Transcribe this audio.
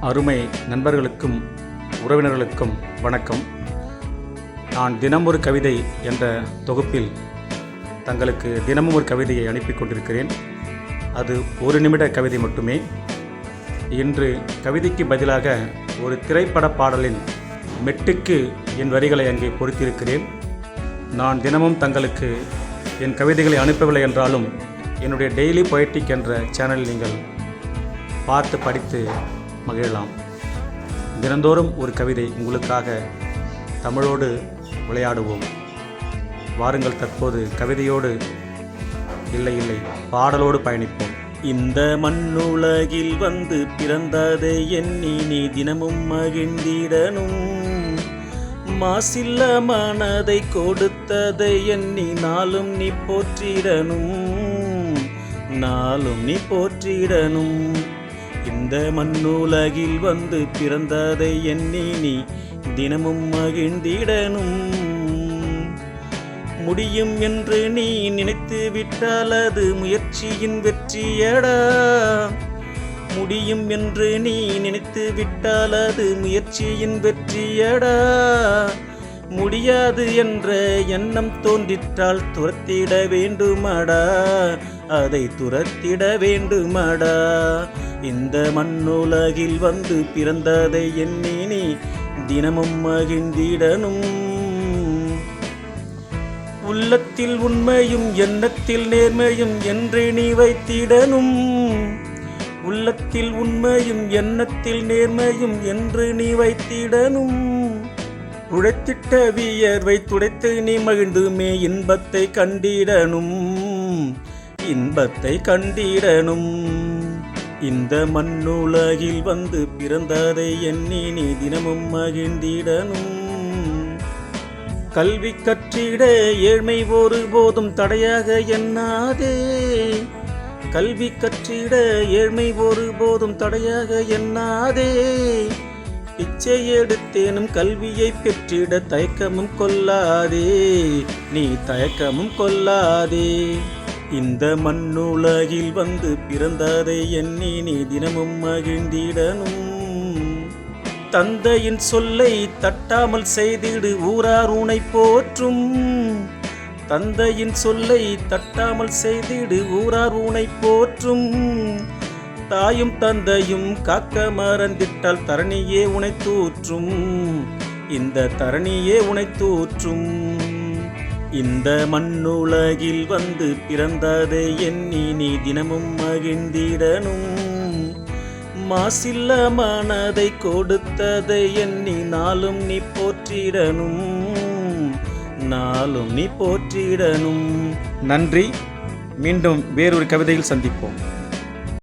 அருமை நண்பர்களுக்கும் உறவினர்களுக்கும் வணக்கம். நான் தினம் ஒரு கவிதை என்ற தொகுப்பில் தங்களுக்கு தினமும் ஒரு கவிதையை அனுப்பி கொண்டிருக்கிறேன். அது ஒரு நிமிட கவிதை மட்டுமே. இன்று கவிதைக்கு பதிலாக ஒரு திரைப்பட பாடலின் மெட்டுக்கு என் வரிகளை அங்கே பொருத்தியிருக்கிறேன். நான் தினமும் தங்களுக்கு என் கவிதைகளை அனுப்பவில்லை என்றாலும் என்னுடைய டெய்லி பொயட்டிக் என்ற சேனலில் நீங்கள் பார்த்து படித்து மகிழலாம். தினந்தோறும் ஒரு கவிதை உங்களுக்காக. தமிழோடு விளையாடுவோம். வாருங்கள், தற்போது கவிதையோடு இல்லை பாடலோடு பயணிப்போம். இந்த மண்ணுலகில் வந்து பிறந்ததை எண்ணி நீ தினமும் மகிழ்ந்திடனும். மாசில்ல மனதை கொடுத்ததை எண்ணி நாளும் நீ போற்றிடனும். இந்த மண்ணுலகில் வந்து பிறந்ததை எண்ணி நீ தினமும் மகிழ்ந்திடனும். முடியும் என்று நீ நினைத்து விட்டால் அது முயற்சியின் வெற்றியடா. முடியும் என்று நீ நினைத்து விட்டால் அது முயற்சியின் வெற்றியடா. முடியாது என்ற எண்ணம் தோன்றிட்டால் துரத்திட வேண்டுமடா, அதை துரத்திட வேண்டுமடா. இந்த மண்ணுலகில் வந்து பிறந்ததை எண்ணி நீ தினமும் மகிழ்ந்திடனும். உள்ளத்தில் உண்மையும் எண்ணத்தில் நேர்மையும் என்று நீ வைத்திடனும். உள்ளத்தில் உண்மையும் எண்ணத்தில் நேர்மையும் என்று நீ வைத்திடனும். உழைத்திட்ட வியர்வை துடைத்து நீ மகிழ்ந்துமே இன்பத்தை கண்டிடனும். இந்த மண்ணுலகில் வந்து பிறந்ததை எண்ணி நீ தினமும் மகிழ்ந்திடனும். கல்வி கற்றிட ஏழ்மை ஒருபோதும் தடையாக எண்ணாதே. கல்வி கற்றிட ஏழ்மை ஒருபோதும் தடையாக எண்ணாதே. பிச்சை எடுத்தேனும் கல்வியை பெற்றிட தயக்கமும் கொள்ளாதே, நீ தயக்கமும் கொள்ளாதே. இந்த மண்ணுலகில் வந்து பிறந்ததை எண்ணி நீ தினமும் மகிழ்ந்திடனும். தந்தையின் சொல்லை தட்டாமல் செய்திடு ஊரார் உனை போற்றும். தந்தையின் சொல்லை தட்டாமல் செய்திடு ஊரார் உனை போற்றும். தாயும் தந்தையும் காக்க மறந்திட்டால் தரணியே உனை தூற்றும். இந்த தரணியே உனை தூற்றும். இந்த மண்ணுலகில் வந்து பிறந்ததை எண்ணி நீ தினமும் மகிழ்ந்திடனும். மாசில்ல மனதை கொடுத்ததை எண்ணி நாளும் நீ போற்றிடனும். நன்றி. மீண்டும் வேறொரு கவிதையில் சந்திப்போம்.